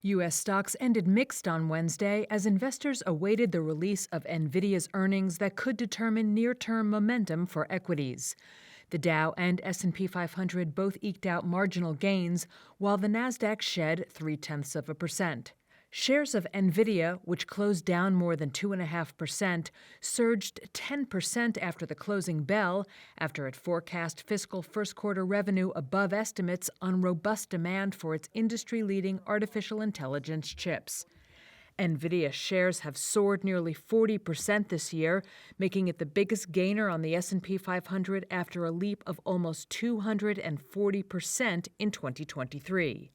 U.S. stocks ended mixed on Wednesday as investors awaited the release of Nvidia's earnings that could determine near-term momentum for equities. The Dow and S&P 500 both eked out marginal gains, while the Nasdaq shed 0.3%. Shares of Nvidia, which closed down more than 2.5%, surged 10% after the closing bell after it forecast fiscal first quarter revenue above estimates on robust demand for its industry-leading artificial intelligence chips. Nvidia shares have soared nearly 40% this year, making it the biggest gainer on the S&P 500 after a leap of almost 240% in 2023.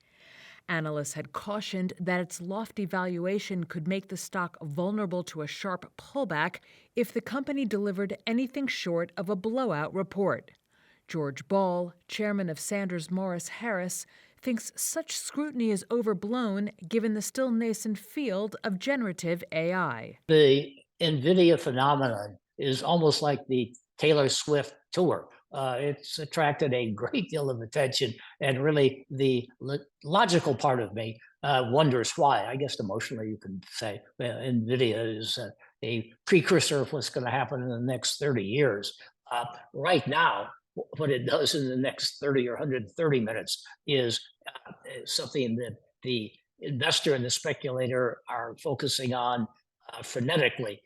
Analysts had cautioned that its lofty valuation could make the stock vulnerable to a sharp pullback if the company delivered anything short of a blowout report. George Ball, chairman of Sanders Morris Harris, thinks such scrutiny is overblown given the still nascent field of generative AI. The Nvidia phenomenon is almost like the Taylor Swift tour. It's attracted a great deal of attention, and really the logical part of me wonders why. I guess emotionally, you can say Nvidia is a precursor of what's going to happen in the next 30 years. Right now, what it does in the next 30 or 130 minutes is something that the investor and the speculator are focusing on frenetically,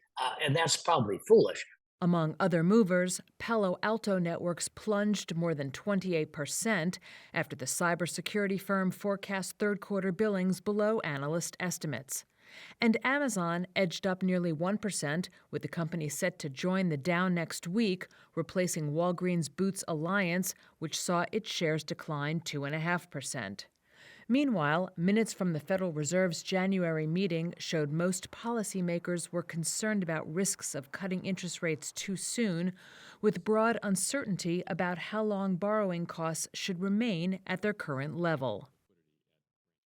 and that's probably foolish. Among other movers, Palo Alto Networks plunged more than 28% after the cybersecurity firm forecast third quarter billings below analyst estimates. And Amazon edged up nearly 1%, with the company set to join the Dow next week, replacing Walgreens Boots Alliance, which saw its shares decline 2.5%. Meanwhile, minutes from the Federal Reserve's January meeting showed most policymakers were concerned about risks of cutting interest rates too soon, with broad uncertainty about how long borrowing costs should remain at their current level.